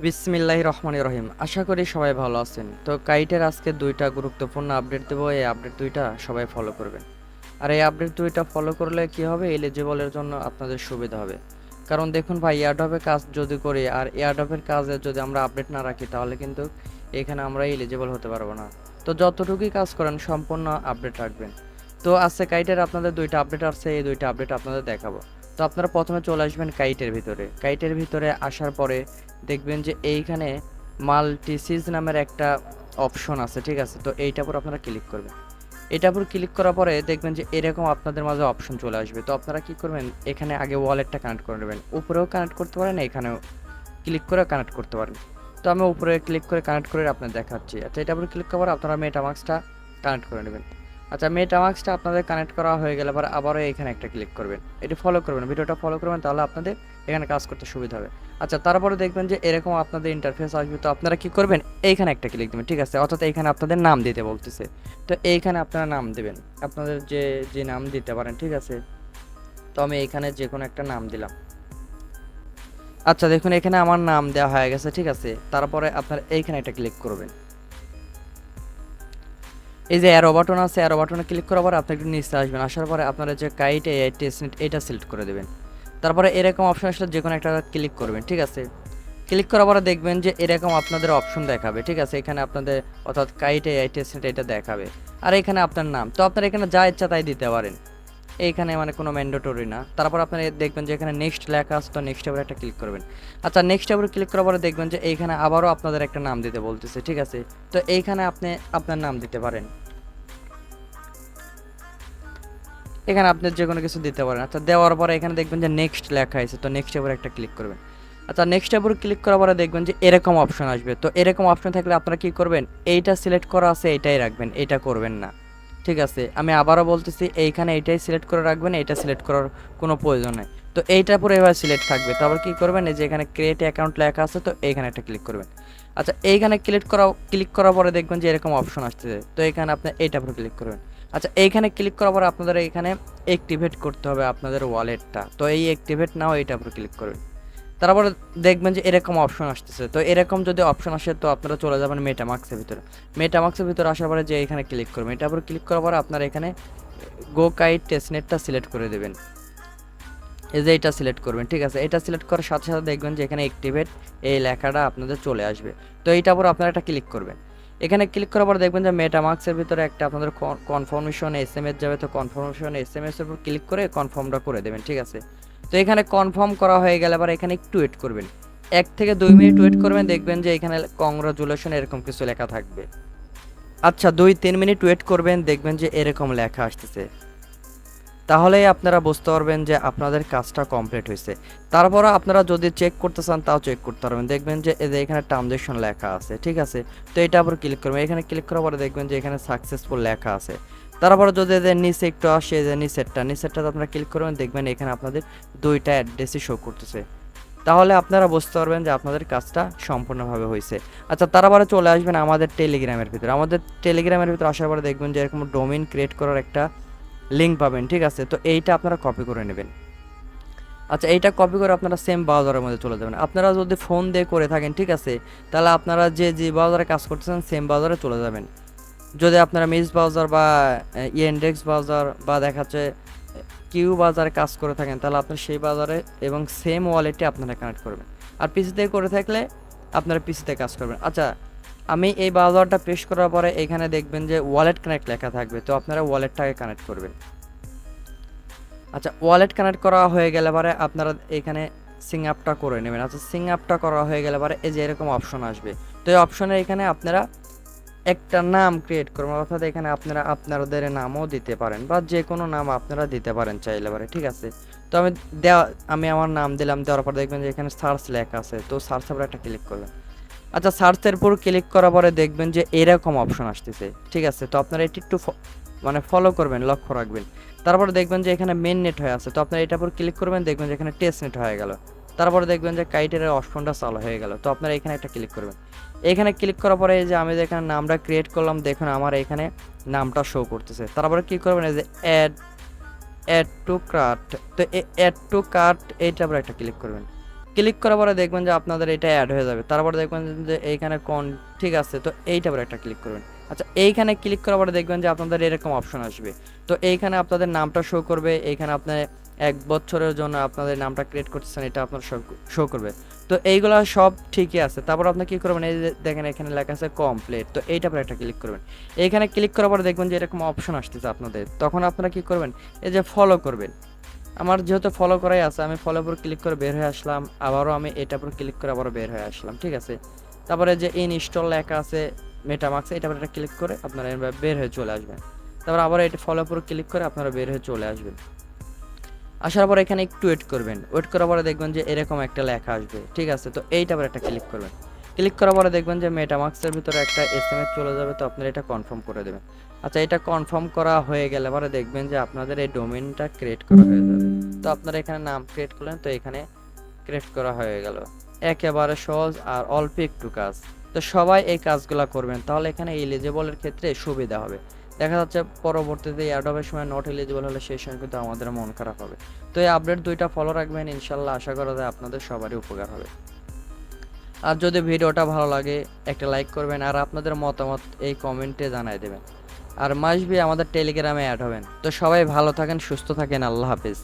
বিসমিল্লাহির রহমানির রহিম। আশা করি সবাই ভালো আছেন। তো কাইটের আজকে ২টা গুরুত্বপূর্ণ আপডেট দেবো। এই আপডেট ২টা সবাই ফলো করবেন। আর এই আপডেট ২টা ফলো করলে কি হবে, এলিজিবলের জন্য আপনাদের সুবিধা হবে। কারণ দেখুন ভাই, এয়ারড্রপে কাজ যদি করি আর এয়ারড্রপের কাজে যদি আমরা আপডেট না রাখি তাহলে কিন্তু এখানে আমরা এলিজিবল হতে পারবো না। তো যতটুকুই কাজ করেন সম্পূর্ণ আপডেট রাখবেন। তো আজকে কাইটের আপনাদের ২টা আপডেট আসছে, এই ২টা আপডেট আপনাদের দেখাবো। তো আপনারা প্রথমে চলে আসবেন কাইটের ভিতরে। কাইটের ভিতরে আসার পরে দেখবেন যে এইখানে মাল্টি সিজ নামের একটা অপশন আছে, ঠিক আছে? তো এইটার উপর আপনারা ক্লিক করবেন। এটার উপর ক্লিক করার পরে দেখবেন যে এরকম আপনাদের মাঝে অপশন চলে আসবে। তো আপনারা কি করবেন, এখানে আগে ওয়ালেটটা কানেক্ট করে নেবেন। উপরেও কানেক্ট করতে পারেন, এখানেও ক্লিক করে কানেক্ট করতে পারেন। তো আমি উপরে ক্লিক করে কানেক্ট করে আপনাদের দেখাচ্ছি। আচ্ছা, এটার উপর ক্লিক করার পর আপনারা মেটামাস্কটা কানেক্ট করে নেবেন। আচ্ছা, মেটামাস্কটা আপনাদের কানেক্ট করা হয়ে গেলে পরে আবারও এখানে একটা ক্লিক করবেন। এটি ফলো করবেন, ভিডিওটা ফলো করবেন, তাহলে আপনাদের এখানে কাজ করতে সুবিধা হবে। আচ্ছা, তারপরে দেখবেন যে এরকম আপনাদের ইন্টারফেস আসবে। তো আপনারা কি করবেন, এইখানে একটা ক্লিক দেবেন, ঠিক আছে? অর্থাৎ এইখানে আপনাদের নাম দিতে বলতেছে। তো এইখানে আপনারা নাম দেবেন, আপনাদের যে যে নাম দিতে পারেন, ঠিক আছে? তো আমি এইখানে যে কোনো একটা নাম দিলাম। আচ্ছা, দেখুন এখানে আমার নাম দেওয়া হয়ে গেছে, ঠিক আছে? তারপরে আপনারা এইখানে একটা ক্লিক করবেন। এই যে অ্যারো বাটন আছে, অ্যারো বাটনে ক্লিক করার পরে আপনি একটু নিচে আসবেন। আসার পরে আপনারা যে কাইট এআই টেস্টনেট এটা সিলেক্ট করে দেবেন। তারপরে এরকম অপশন আসলে যে কোনো একটা ক্লিক করবেন, ঠিক আছে? ক্লিক করার পরে দেখবেন যে এরকম আপনাদের অপশন দেখাবে, ঠিক আছে? এখানে আপনাদের অর্থাৎ কাইট এআই টেস্টনেট এটা দেখাবে। আর এখানে আপনার নাম, তো আপনারা এখানে যা ইচ্ছা তাই দিতে পারেন। এইখানে মানে কোনো ম্যান্ডেটরি না। তারপর আপনারা দেখবেন যে এখানে নেক্সট লেখা আছে, তো নেক্সট এবার একটা ক্লিক করবেন। আচ্ছা, নেক্সট এবার ক্লিক করার পরে দেখবেন যে এইখানে আবারও আপনাদের একটা নাম দিতে বলতেছে, ঠিক আছে? তো এইখানে আপনি আপনার নাম দিতে পারেন। এখানে আপনি যে কোনো কিছু দিতে পারেন। আচ্ছা, দেওয়ার পরে এখানে দেখবেন যে নেক্সট লেখা আছে, তো নেক্সট এবার একটা ক্লিক করবেন। আচ্ছা, নেক্সট এবার ক্লিক করার পরে দেখবেন যে এরকম অপশন আসবে। তো এরকম অপশন থাকলে আপনারা কি করবেন, এইটা সিলেক্ট করা আছে এইটাই রাখবেন, এটা করবেন না, ঠিক আছে? আমি আবারও বলতেছি, এইখানে এইটাই সিলেক্ট করে রাখবেন, এইটা সিলেক্ট করার কোনো প্রয়োজন নেই। তো এইটার পরে এবার সিলেক্ট থাকবে। তারপর কি করবেন, এই যে এখানে ক্রিয়েট অ্যাকাউন্ট লেখা আছে, তো এইখানে একটা ক্লিক করবেন। আচ্ছা, এইখানে ক্লিক করার পরে দেখবেন যে এরকম অপশন আসছে। তো এখানে আপনি এইটার উপর ক্লিক করবেন। আচ্ছা, এইখানে ক্লিক করার পর আপনাদের এখানে অ্যাক্টিভেট করতে হবে আপনাদের ওয়ালেটটা। তো এই অ্যাক্টিভেট নাও এইটার উপর ক্লিক করবেন। তারপরে দেখবেন যে এরকম অপশন আসতেছে। তো এরকম যদি অপশন আসে তো আপনারা চলে যাবেন মেটামাস্কের ভিতরে। মেটামাস্কের ভিতরে আসার পরে যে এখানে ক্লিক করবেন, এটার উপর ক্লিক করার পরে আপনারা এখানে গো কাইট টেস্টনেটটা সিলেক্ট করে দেবেন। এই যে এটা সিলেক্ট করবেন, ঠিক আছে? এটা সিলেক্ট করার সাথে সাথে দেখবেন যে এখানে অ্যাক্টিভেট এই লেখাটা আপনাদের চলে আসবে। তো এইটার উপর আপনারা একটা ক্লিক করবেন। এখানে ক্লিক করার পর দেখবেন যে মেটামাস্কের ভিতরে একটা আপনাদের কনফার্মেশন এসএমএস যাবে। তো কনফার্মেশন এসএমএস এর উপর ক্লিক করে কনফার্মটা করে দেবেন, ঠিক আছে? তো এখানে কনফার্ম করা হয়ে গেলে আবার এখানে একটু ওয়েট করবেন, 1 থেকে 2 মিনিট ওয়েট করবেন। দেখবেন যে এখানে কংগ্রাচুলেশন এরকম কিছু লেখা থাকবে। আচ্ছা, 2-3 মিনিট ওয়েট করবেন, দেখবেন যে এরকম লেখা আসতেছে। তাহলেই আপনারা বুঝতে পারবেন যে আপনাদের কাজটা কমপ্লিট হয়েছে। তারপরে আপনারা যদি চেক করতে চান তাও চেক করতে পারবেন। দেখবেন যে এই যে এখানে ট্রানজ্যাকশন লেখা আছে, ঠিক আছে? তো এটার উপর ক্লিক করবেন। এখানে ক্লিক করার পরে দেখবেন যে এখানে সাকসেসফুল লেখা আছে। তারপরে যদি এদের নিচে একটু আসে, যে নিচেরটাতে আপনারা ক্লিক করবেন, দেখবেন এখানে আপনাদের 2টা অ্যাড্রেসই শো করতেছে। তাহলে আপনারা বুঝতে পারবেন যে আপনাদের কাজটা সম্পূর্ণভাবে হয়েছে। আচ্ছা, তারপরে চলে আসবেন আমাদের টেলিগ্রামের ভিতরে। আমাদের টেলিগ্রামের ভিতরে আসার পরে দেখবেন যে এরকম ডোমেইন ক্রিয়েট করার একটা লিঙ্ক পাবেন, ঠিক আছে? তো এইটা আপনারা কপি করে নেবেন। আচ্ছা, এইটা কপি করে আপনারা সেম ব্রাউজারের মধ্যে চলে যাবেন। আপনারা যদি ফোন দিয়ে করে থাকেন, ঠিক আছে, তাহলে আপনারা যে যে ব্রাউজারে কাজ করতেছেন সেম ব্রাউজারে চলে যাবেন। যদি আপনারা মিস ব্রাউজার বা ইন্ডেক্স ব্রাউজার বা দেখাচ্ছে কিউ ব্রাউজারে কাজ করে থাকেন, তাহলে আপনারা সেই ব্রাউজারে এবং সেম ওয়ালেটে আপনারা কানেক্ট করবেন। আর পিসিতে করে থাকলে আপনারা পিসিতে কাজ করবেন। আচ্ছা, আমি এই ব্রাউজারটা পেস্ট করার পরে এখানে দেখবেন যে ওয়ালেট কানেক্ট লেখা থাকবে। তো আপনারা ওয়ালেটটাকে কানেক্ট করবেন। আচ্ছা, ওয়ালেট কানেক্ট করা হয়ে গেলে পরে আপনারা এখানে সিং আপটা করে নেবেন। আচ্ছা, সিং আপটা করা হয়ে গেলে পরে এই যে এরকম অপশন আসবে। তো এই অপশনে এখানে আপনারা একটা নাম ক্রিয়েট করবেন, অর্থাৎ এখানে আপনারা আপনাদের নামও দিতে পারেন বা যে কোনো নাম আপনারা দিতে পারেন চাইলে পরে, ঠিক আছে? তো আমি আমার নাম দিলাম। দেওয়ার পর দেখবেন যে এখানে সার্চ লেখা আছে। তো সার্চের উপর একটা ক্লিক করবেন। আচ্ছা, সার্চের উপর ক্লিক করার পরে দেখবেন যে এরকম অপশন আসতেছে, ঠিক আছে? তো আপনারা এটি একটু মানে ফলো করবেন, লক্ষ্য রাখবেন। তারপরে দেখবেন যে এখানে মেন নেট হয়ে আছে। তো আপনারা এটার উপর ক্লিক করবেন, দেখবেন যে এখানে টেস্ট নেট হয়ে গেল। তারপরে দেখবেন যে কাইটের অপশনটা চালু হয়ে গেল। তো আপনারা এখানে একটা ক্লিক করবেন। এখানে ক্লিক করার পরে এই যে আমি যে এখানে নামটা ক্রিয়েট করলাম, দেখুন আমার এখানে নামটা শো করতেছে। তারপরে কি করবেন, এই যে অ্যাড টু কার্ট। তো অ্যাড টু কার্ট এইটার উপর একটা ক্লিক করবেন। ক্লিক করার পরে দেখবেন যে আপনাদের এটা অ্যাড হয়ে যাবে। তারপরে দেখবেন যে এইখানে ঠিক আছে, তো এইটার উপরে একটা ক্লিক করবেন। আচ্ছা, এইখানে ক্লিক করার পরে দেখবেন যে আপনাদের এরকম অপশন আসবে। তো এইখানে আপনাদের নামটা শো করবে, এইখানে আপনার 1 বছরের জন্য আপনাদের নামটা ক্রিয়েট করতেছেন, এটা আপনার শো করবে। তো এইগুলা সব ঠিকই আছে। তারপর আপনি কি করবেন, এই যে দেখেন এখানে লেখা আছে কমপ্লিট, তো এইটার উপরে একটা ক্লিক করবেন। এইখানে ক্লিক করার পরে দেখবেন যে এরকম অপশন আসতেছে আপনাদের। তখন আপনারা কি করবেন, এই যে ফলো করবেন। আমার যেহেতু ফলো করাই আছে, আমি ফলো উপর ক্লিক করে বের হয়ে আসলাম। আবারও আমি এটার উপর ক্লিক করে আবারও বের হয়ে আসলাম, ঠিক আছে। তারপরে যে ইনস্টল লেখা আছে মেটামাক্স, এটার উপর একটা ক্লিক করে আপনারা এভাবে বের হয়ে চলে আসবেন। তারপর আবার এটা ফলো উপর ক্লিক করে আপনারা বের হয়ে চলে আসবেন। আসার পর এখানে একটু ওয়েট করবেন। ওয়েট করার পরে দেখবেন যে এরকম একটা লেখা আসবে, ঠিক আছে। তো এইটার উপর একটা ক্লিক করবেন। ক্লিক করার পরে দেখবেন যে মেটামাক্সের ভিতরে একটা এসএমএস চলে যাবে, তো আপনারা এটা কনফার্ম করে দেবেন। আচ্ছা, এটা কনফার্ম করা হয়ে গেলে পরে দেখবেন যে আপনাদের এই ডোমেইনটা ক্রিয়েট করা হয়ে যাবে। তো আপনারা এখানে নাম ক্রিয়েট করলেন, তো এখানে ক্রিয়েট করা হয়ে গেল। একেবারে সহজ আর অল্প একটু কাজ। তো সবাই এই কাজগুলো করবেন, তাহলে এখানে এলিজিবলের ক্ষেত্রে সুবিধা হবে। দেখা যাচ্ছে পরবর্তীতে অ্যাড হবে সময় নট এলিজিবল হলে সেই সময় কিন্তু আমাদের মন খারাপ হবে। তো এই আপডেট দুইটা ফলো রাখবেন, ইনশাল্লাহ আশা করা যায় আপনাদের সবারই উপকার হবে। আর যদি ভিডিওটা ভালো লাগে একটা লাইক করবেন, আর আপনাদের মতামত এই কমেন্টে জানাই দেবেন। আর মাসবি আমাদের টেলিগ্রামে অ্যাড হবেন। তো সবাই ভালো থাকেন, সুস্থ থাকেন, আল্লাহ হাফেজ।